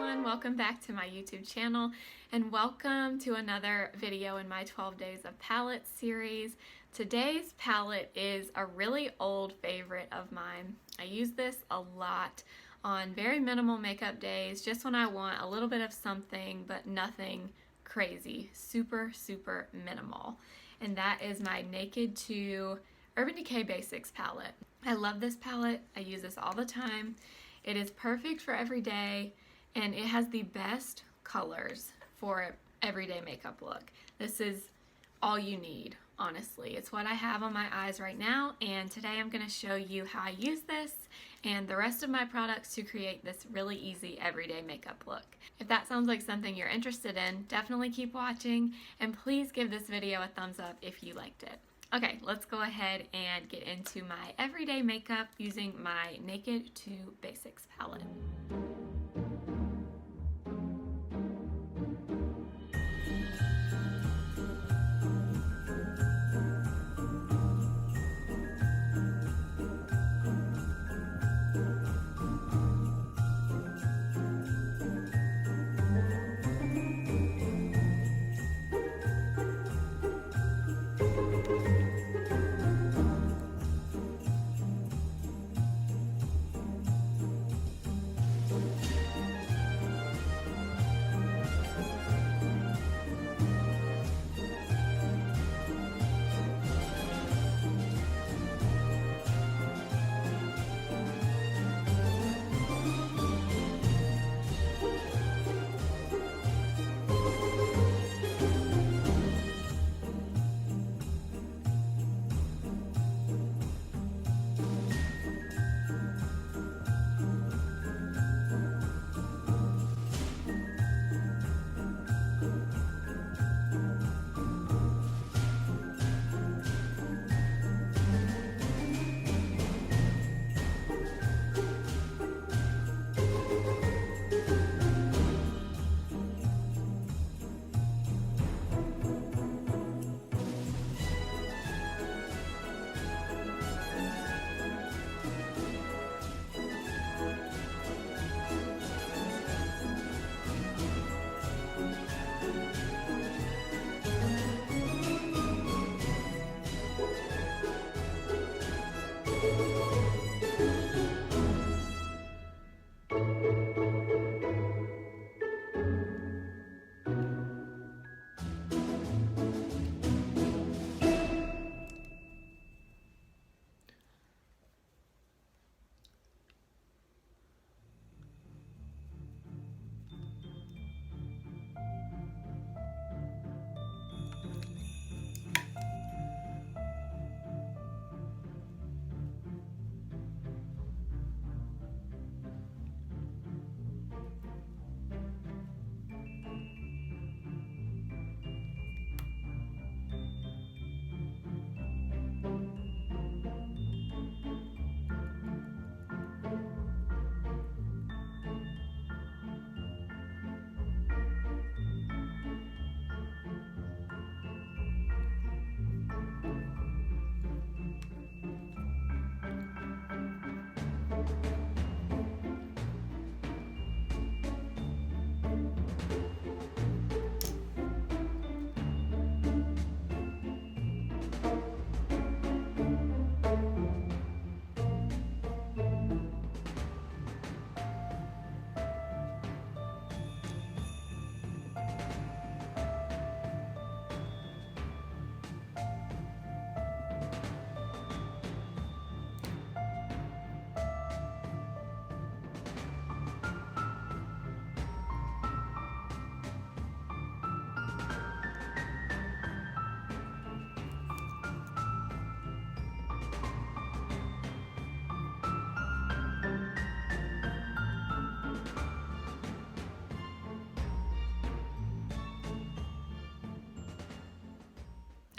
everyone, welcome back to my YouTube channel and welcome to another video in my 12 Days of Palette series. Today's palette is a really old favorite of mine. I use this a lot on very minimal makeup days, just when I want a little bit of something but nothing crazy, super minimal. And that is my Naked 2 Urban Decay Basics palette. I love this palette. I use this all the time. It is perfect for every day, and it has the best colors for everyday makeup look. This is all you need, honestly. It's what I have on my eyes right now, and today I'm going to show you how I use this and the rest of my products to create this really easy everyday makeup look. If that sounds like something you're interested in, definitely keep watching, and please give this video a thumbs up if you liked it. Okay, let's go ahead and get into my everyday makeup using my Naked 2 Basics palette.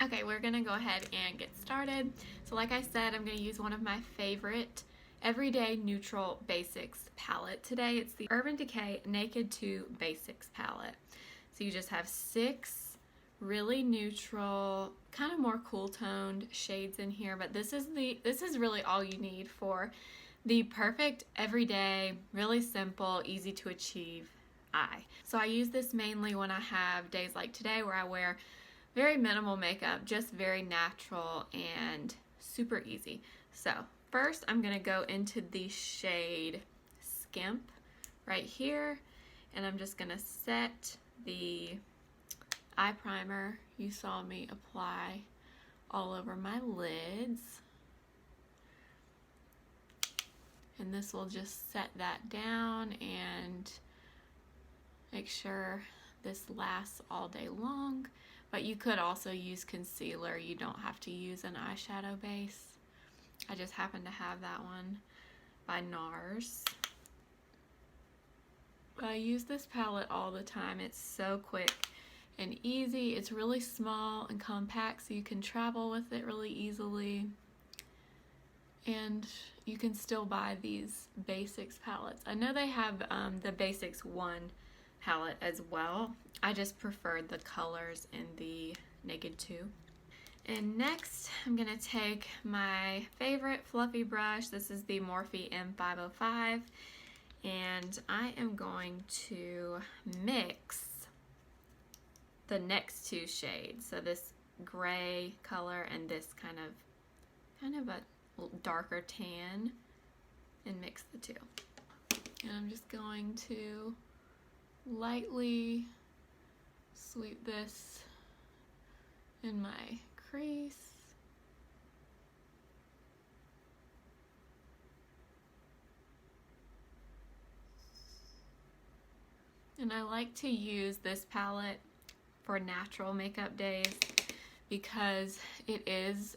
Okay, we're gonna go ahead and get started. So like I said, I'm gonna use one of my favorite everyday neutral basics palette today. It's the Urban Decay Naked 2 Basics palette. So you just have 6 really neutral, kind of more cool toned shades in here, but this is really all you need for the perfect everyday, really simple, easy to achieve eye. So I use this mainly when I have days like today where I wear very minimal makeup, just very natural and super easy. So first I'm going to go into the shade Skimp right here, and I'm just going to set the eye primer you saw me apply all over my lids. And this will just set that down and make sure this lasts all day long. But you could also use concealer. You don't have to use an eyeshadow base. I just happen to have that one by Nars. But I use this palette all the time. It's so quick and easy. It's really small and compact, so you can travel with it really easily. And you can still buy these Basics palettes. I know they have the Basics 1 palette as well. I just preferred the colors in the Naked 2. And next, I'm going to take my favorite fluffy brush. This is the Morphe M505. And I am going to mix the next two shades. So this gray color and this kind of a darker tan, and mix the two. And I'm just going to lightly sweep this in my crease. And I like to use this palette for natural makeup days because it is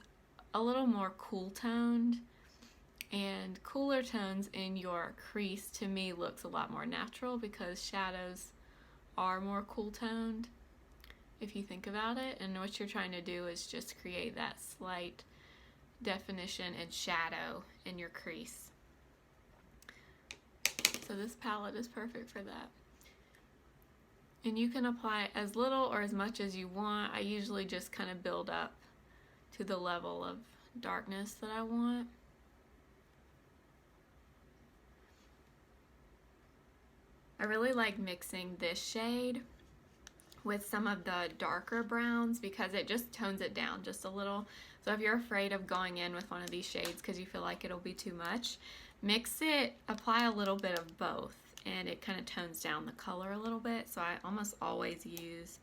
a little more cool toned, and cooler tones in your crease to me looks a lot more natural because shadows are more cool toned if you think about it, and what you're trying to do is just create that slight definition and shadow in your crease. So this palette is perfect for that. And you can apply as little or as much as you want. I usually just kind of build up to the level of darkness that I want. I really like mixing this shade with some of the darker browns because it just tones it down just a little. So if you're afraid of going in with one of these shades because you feel like it'll be too much, mix it, apply a little bit of both, and it kind of tones down the color a little bit. So I almost always use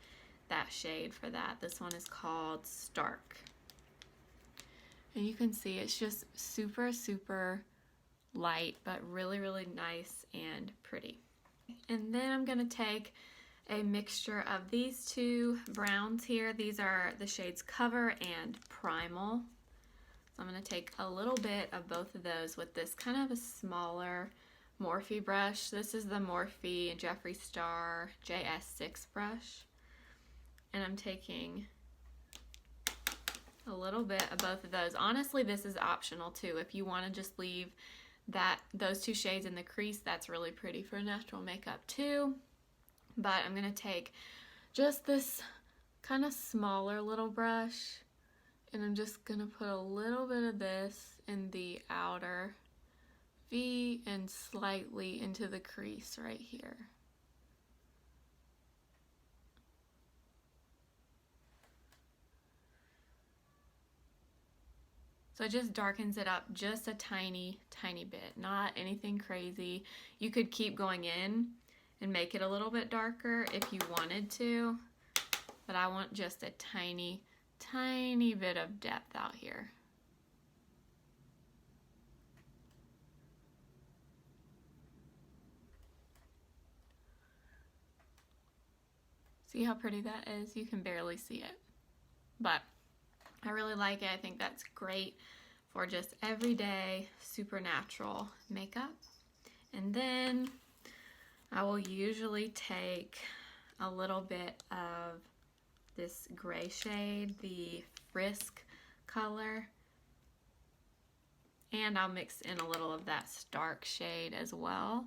that shade for that. This one is called Stark. And you can see it's just super, super light, but really, really nice and pretty. And then I'm going to take a mixture of these two browns here. These are the shades Cover and Primal. So I'm going to take a little bit of both of those with this kind of a smaller Morphe brush. This is the Morphe Jeffree Star JS6 brush. And I'm taking a little bit of both of those. Honestly, this is optional too. If you want to just leave those two shades in the crease, that's really pretty for natural makeup too. But I'm going to take just this kind of smaller little brush, and I'm just going to put a little bit of this in the outer V and slightly into the crease right here. So it just darkens it up just a tiny, tiny bit, not anything crazy. You could keep going in and make it a little bit darker if you wanted to, but I want just a tiny, tiny bit of depth out here. See how pretty that is? You can barely see it, but I really like it. I think that's great for just everyday, super natural makeup. And then I will usually take a little bit of this gray shade, the Frisk color, and I'll mix in a little of that Stark shade as well.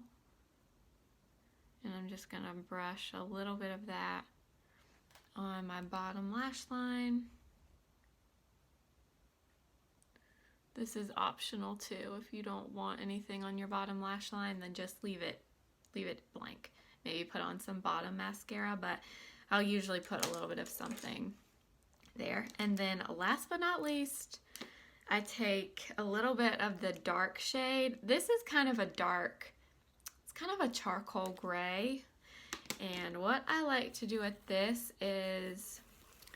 And I'm just gonna brush a little bit of that on my bottom lash line. This is optional too. If you don't want anything on your bottom lash line, then just leave it blank. maybe put on some bottom mascara, but I'll usually put a little bit of something there. And then last but not least, I take a little bit of the dark shade. This is kind of a dark, it's kind of a charcoal gray. And what I like to do with this is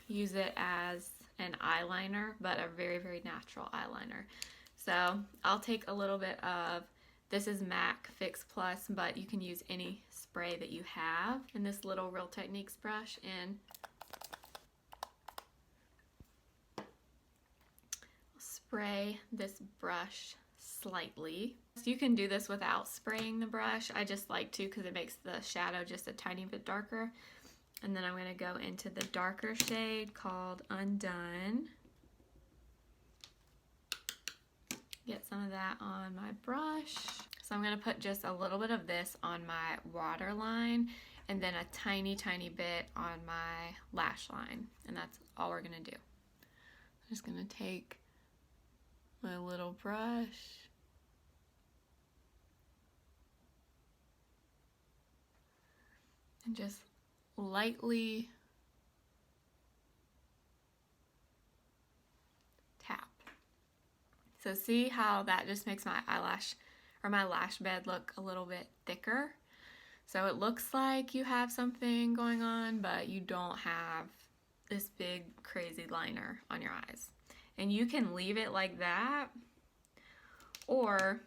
use it as an eyeliner, but a very, very natural eyeliner. So I'll take a little bit of, this is MAC Fix Plus, but you can use any spray that you have, in this little Real Techniques brush, and spray this brush slightly. So you can do this without spraying the brush. I just like to because it makes the shadow just a tiny bit darker. And then I'm going to go into the darker shade called Undone. Get some of that on my brush. So I'm going to put just a little bit of this on my waterline and then a tiny, tiny bit on my lash line. And that's all we're going to do. I'm just going to take my little brush and just lightly tap. So see how that just makes my eyelash or my lash bed look a little bit thicker. So it looks like you have something going on, but you don't have this big crazy liner on your eyes. And you can leave it like that, or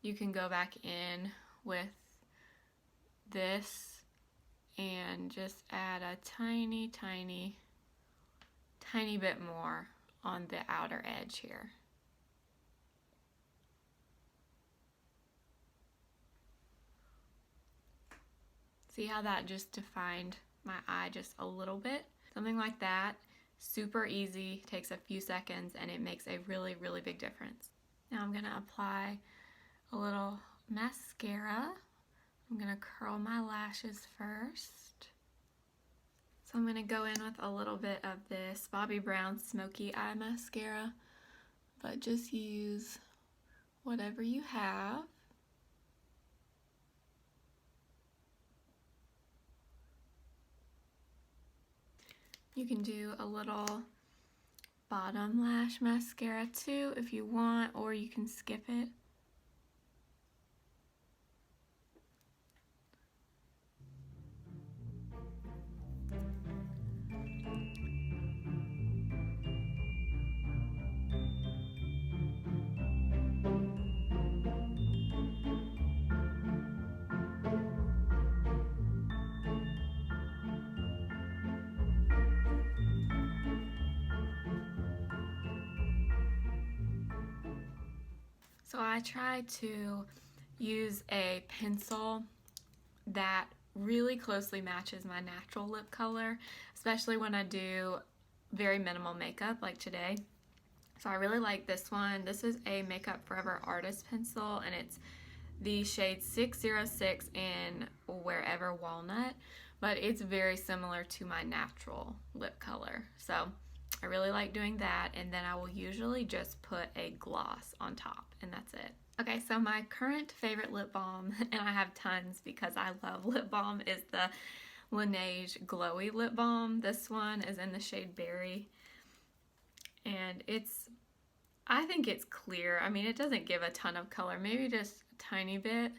you can go back in with this and just add a tiny, tiny, tiny bit more on the outer edge here. See how that just defined my eye just a little bit? Something like that. Super easy, takes a few seconds, and it makes a really, really big difference. Now I'm going to apply a little mascara. I'm going to curl my lashes first. So I'm going to go in with a little bit of this Bobbi Brown Smokey Eye Mascara, but just use whatever you have. You can do a little bottom lash mascara too if you want, or you can skip it. So I try to use a pencil that really closely matches my natural lip color, especially when I do very minimal makeup like today. So I really like this one. This is a Makeup Forever Artist pencil, and it's the shade 606 in Wherever Walnut, but it's very similar to my natural lip color. So I really like doing that, and then I will usually just put a gloss on top, and that's it. Okay, so my current favorite lip balm, and I have tons because I love lip balm, is the Laneige Glowy lip balm. This one is in the shade Berry, and I think it's clear. I mean, it doesn't give a ton of color, maybe just a tiny bit.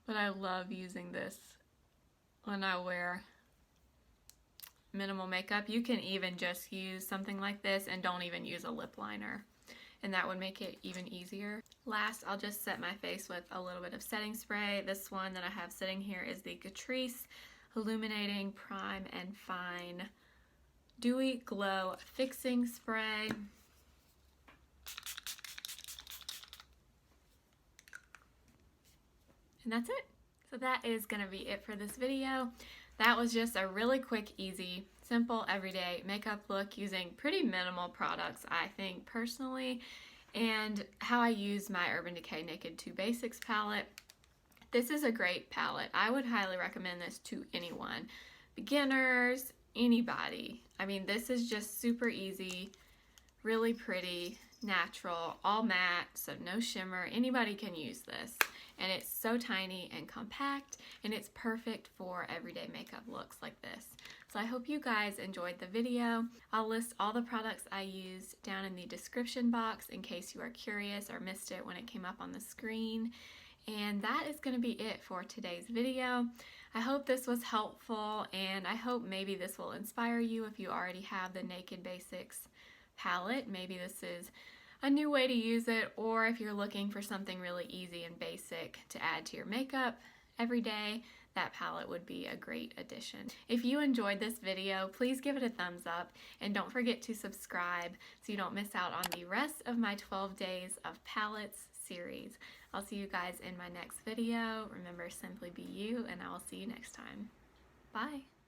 But I love using this when I wear minimal makeup. You can even just use something like this and don't even use a lip liner, and that would make it even easier. Last, I'll just set my face with a little bit of setting spray. This one that I have sitting here is the Catrice Illuminating Prime and Fine Dewy Glow Fixing Spray. And that's it. So that is going to be it for this video. That was just a really quick, easy, simple, everyday makeup look using pretty minimal products, I think, personally, and how I use my Urban Decay Naked 2 Basics palette. This is a great palette. I would highly recommend this to anyone. Beginners, anybody. I mean, this is just super easy, Really pretty, natural, all matte, so no shimmer. Anybody can use this. And it's so tiny and compact, and it's perfect for everyday makeup looks like this. So I hope you guys enjoyed the video. I'll list all the products I used down in the description box in case you are curious or missed it when it came up on the screen. And that is going to be it for today's video. I hope this was helpful, and I hope maybe this will inspire you if you already have the Naked Basics palette. Maybe this is a new way to use it, or if you're looking for something really easy and basic to add to your makeup every day, that palette would be a great addition. If you enjoyed this video, please give it a thumbs up, and don't forget to subscribe so you don't miss out on the rest of my 12 Days of Palettes series. I'll see you guys in my next video. Remember, simply be you, and I will see you next time. Bye!